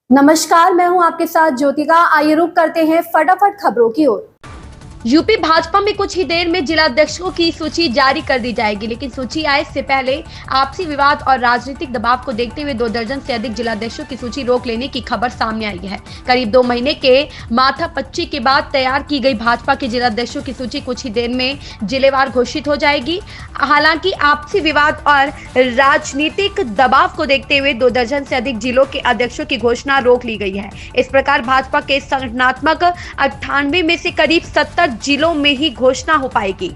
नमस्कार, मैं हूं आपके साथ ज्योतिका। आइए रुक करते हैं फटाफट खबरों की ओर। यूपी भाजपा में कुछ ही देर में जिलाध्यक्षों की सूची जारी कर दी जाएगी, लेकिन सूची आए से पहले आपसी विवाद और राजनीतिक दबाव को देखते हुए 2 दर्जन से अधिक जिलाध्यक्षों की सूची रोक लेने की खबर सामने आई है। करीब 2 महीने के माथापच्ची के बाद तैयार की गई भाजपा के जिलाध्यक्षों की सूची कुछ ही देर में जिलेवार घोषित हो जाएगी। हालांकि आपसी विवाद और राजनीतिक दबाव को देखते हुए 2 दर्जन से अधिक जिलों के अध्यक्षों की घोषणा रोक ली गई है। इस प्रकार भाजपा के संगठनात्मक 98 में से करीब 70 जिलों में ही घोषणा हो पाएगी।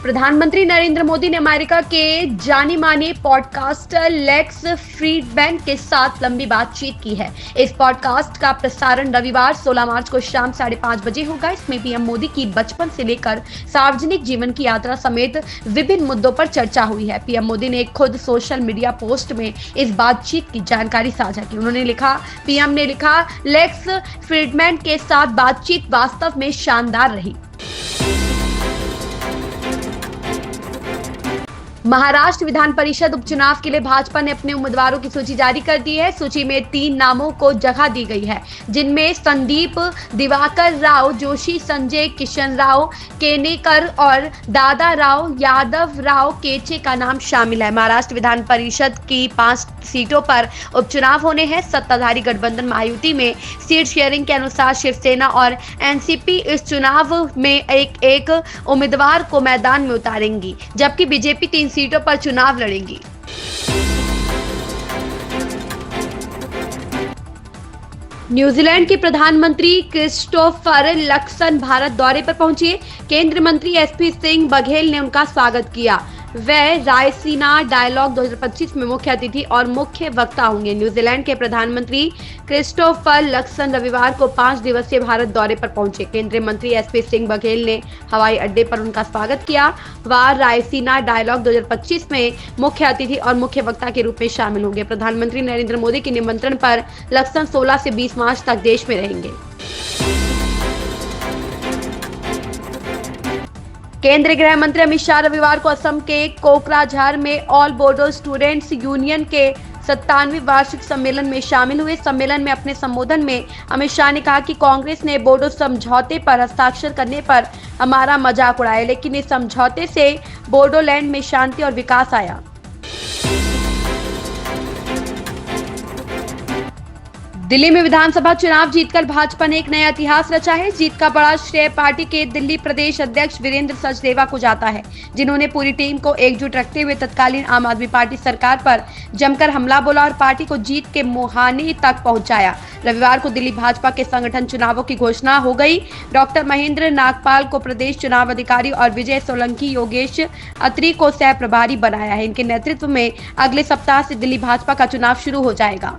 प्रधानमंत्री नरेंद्र मोदी ने अमेरिका के जाने माने पॉडकास्टर लेक्स फ्रीडमैन के साथ लंबी बातचीत की है। इस पॉडकास्ट का प्रसारण रविवार 16 मार्च को शाम 5:30 बजे होगा। इसमें पीएम मोदी की बचपन से लेकर सार्वजनिक जीवन की यात्रा समेत विभिन्न मुद्दों पर चर्चा हुई है। पीएम मोदी ने खुद सोशल मीडिया पोस्ट में इस बातचीत की जानकारी साझा की। पीएम ने लिखा, लेक्स फ्रीडमैन के साथ बातचीत वास्तव में शानदार रही। महाराष्ट्र विधान परिषद उपचुनाव के लिए भाजपा ने अपने उम्मीदवारों की सूची जारी कर दी है। सूची में 3 नामों को जगह दी गई है, जिनमें संदीप दिवाकर राव जोशी, संजय किशन राव केनेकर और दादा राव यादव राव केचे का नाम शामिल है। महाराष्ट्र विधान परिषद की 5 सीटों पर उपचुनाव होने हैं। सत्ताधारी गठबंधन महायुति में सीट शेयरिंग के अनुसार शिवसेना और एनसीपी इस चुनाव में एक उम्मीदवार को मैदान में उतारेंगी, जबकि बीजेपी 3 सीटों पर चुनाव लड़ेंगी। न्यूजीलैंड के प्रधानमंत्री क्रिस्टोफर लक्सन भारत दौरे पर पहुंचे। केंद्रीय मंत्री एसपी सिंह बघेल ने उनका स्वागत किया। वह रायसीना डायलॉग 2025 में मुख्य अतिथि और मुख्य वक्ता होंगे। न्यूजीलैंड के प्रधानमंत्री क्रिस्टोफर लक्सन रविवार को 5 दिवसीय भारत दौरे पर पहुंचे। केंद्रीय मंत्री एसपी सिंह बघेल ने हवाई अड्डे पर उनका स्वागत किया। वह रायसीना डायलॉग 2025 में मुख्य अतिथि और मुख्य वक्ता के रूप में शामिल होंगे। प्रधानमंत्री नरेंद्र मोदी के निमंत्रण पर लक्सन 16 से 20 मार्च तक देश में रहेंगे। केंद्रीय गृह मंत्री अमित शाह रविवार को असम के कोकराझार में ऑल बोडो स्टूडेंट्स यूनियन के 97वें वार्षिक सम्मेलन में शामिल हुए। सम्मेलन में अपने संबोधन में अमित शाह ने कहा कि कांग्रेस ने बोडो समझौते पर हस्ताक्षर करने पर हमारा मजाक उड़ाया, लेकिन इस समझौते से बोडोलैंड में शांति और विकास आया। दिल्ली में विधानसभा चुनाव जीतकर भाजपा ने एक नया इतिहास रचा है। जीत का बड़ा श्रेय पार्टी के दिल्ली प्रदेश अध्यक्ष वीरेंद्र सचदेवा को जाता है, जिन्होंने पूरी टीम को एकजुट रखते हुए तत्कालीन आम आदमी पार्टी सरकार पर जमकर हमला बोला और पार्टी को जीत के मुहाने तक पहुंचाया। रविवार को दिल्ली भाजपा के संगठन चुनावों की घोषणा हो गई। डॉक्टर महेंद्र नागपाल को प्रदेश चुनाव अधिकारी और विजय सोलंकी योगेश अत्री को सह प्रभारी बनाया है। इनके नेतृत्व में अगले सप्ताह से दिल्ली भाजपा का चुनाव शुरू हो जाएगा।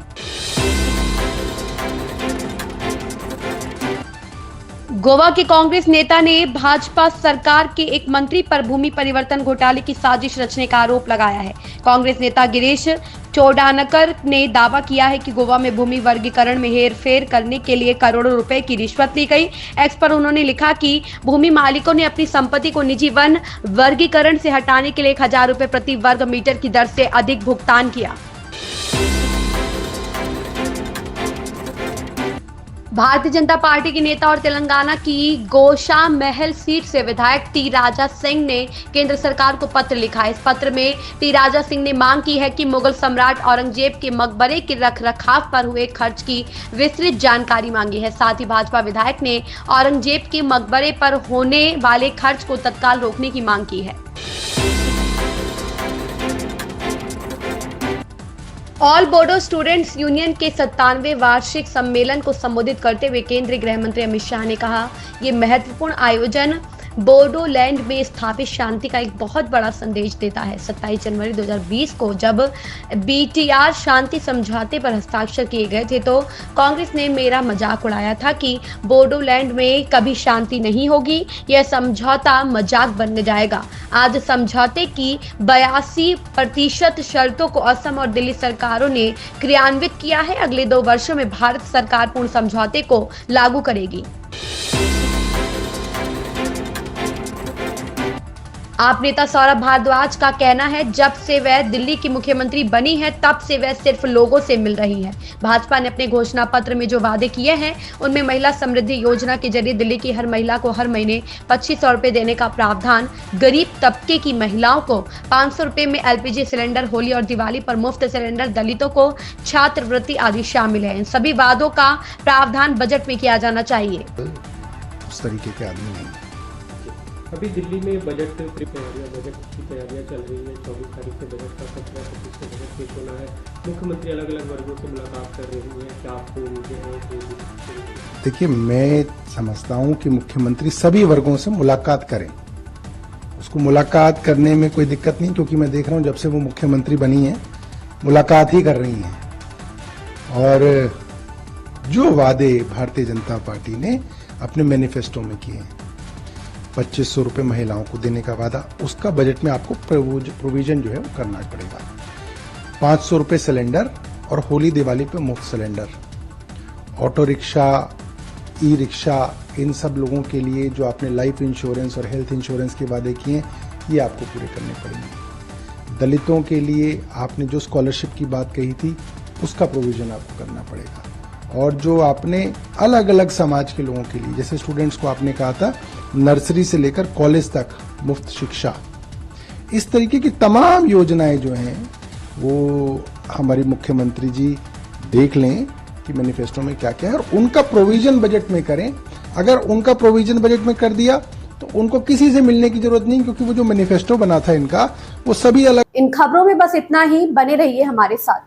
गोवा के कांग्रेस नेता ने भाजपा सरकार के एक मंत्री पर भूमि परिवर्तन घोटाले की साजिश रचने का आरोप लगाया है। कांग्रेस नेता गिरीश चोडानकर ने दावा किया है कि गोवा में भूमि वर्गीकरण में हेरफेर करने के लिए करोड़ों रुपए की रिश्वत ली गई। एक्स पर उन्होंने लिखा कि भूमि मालिकों ने अपनी संपत्ति को निजी वन वर्गीकरण से हटाने के लिए 1000 रुपए प्रति वर्ग मीटर की दर से अधिक भुगतान किया। भारतीय जनता पार्टी के नेता और तेलंगाना की गोशा महल सीट से विधायक टी राजा सिंह ने केंद्र सरकार को पत्र लिखा है। इस पत्र में टी राजा सिंह ने मांग की है कि मुगल सम्राट औरंगजेब के मकबरे के रखरखाव पर हुए खर्च की विस्तृत जानकारी मांगी है। साथ ही भाजपा विधायक ने औरंगजेब के मकबरे पर होने वाले खर्च को तत्काल रोकने की मांग की है। ऑल बोडो स्टूडेंट्स यूनियन के 97वें वार्षिक सम्मेलन को संबोधित करते हुए केंद्रीय गृह मंत्री अमित शाह ने कहा, ये महत्वपूर्ण आयोजन बोडोलैंड में स्थापित शांति का एक बहुत बड़ा संदेश देता है। 27 जनवरी 2020 को जब बीटीआर शांति समझौते पर हस्ताक्षर किए गए थे तो कांग्रेस ने मेरा मजाक उड़ाया था कि बोडोलैंड में कभी शांति नहीं होगी, यह समझौता मजाक बन जाएगा। आज समझौते की 82% शर्तों को असम और दिल्ली सरकारों ने क्रियान्वित किया है। अगले 2 वर्षों में भारत सरकार पूर्ण समझौते को लागू करेगी। आप नेता सौरभ भारद्वाज का कहना है जब से वह दिल्ली की मुख्यमंत्री बनी है तब से वह सिर्फ लोगों से मिल रही है। भाजपा ने अपने घोषणा पत्र में जो वादे किए हैं उनमें महिला समृद्धि योजना के जरिए दिल्ली की हर महिला को हर महीने 2500 रुपए देने का प्रावधान, गरीब तबके की महिलाओं को 500 रुपए में LPG सिलेंडर, होली और दिवाली पर मुफ्त सिलेंडर, दलितों को छात्रवृत्ति आदि शामिल है। इन सभी वादों का प्रावधान बजट में किया जाना चाहिए। उस तरीके के आदमी नहीं। अभी दिल्ली में बजट की तैयारियां चल रही है। 24 तारीख से बजट का 17-25 से बजट पेश होना है। मुख्यमंत्री अलग अलग वर्गों से मुलाकात कर रही है। क्या आपको उम्मीदें हैं? देखिए, मैं समझता हूँ कि मुख्यमंत्री सभी वर्गों से मुलाकात करें। उसको मुलाकात करने में कोई दिक्कत नहीं, क्योंकि मैं देख रहा हूँ जब से वो मुख्यमंत्री बनी है मुलाकात ही कर रही हैं। और जो वादे भारतीय जनता पार्टी ने अपने मैनिफेस्टो में किए हैं, 2500 रुपये महिलाओं को देने का वादा, उसका बजट में आपको प्रोविजन जो है वो करना पड़ेगा। 500 रुपये सिलेंडर और होली दिवाली पे मुफ्त cylinder, auto rickshaw, e rickshaw, इन सब लोगों के लिए जो आपने लाइफ इंश्योरेंस और हेल्थ इंश्योरेंस के वादे किए ये आपको पूरे करने पड़ेंगे। दलितों के लिए आपने जो स्कॉलरशिप की बात कही थी उसका प्रोविजन आपको करना पड़ेगा। और जो आपने अलग अलग समाज के लोगों के लिए, जैसे स्टूडेंट्स को आपने कहा था नर्सरी से लेकर कॉलेज तक मुफ्त शिक्षा, इस तरीके की तमाम योजनाएं जो हैं वो हमारी मुख्यमंत्री जी देख लें कि मैनिफेस्टो में क्या क्या है और उनका प्रोविजन बजट में करें। अगर उनका प्रोविजन बजट में कर दिया तो उनको किसी से मिलने की जरूरत नहीं, क्योंकि वो जो मैनिफेस्टो बना था इनका वो सभी अलग। इन खबरों में बस इतना ही। बने रहिए हमारे साथ।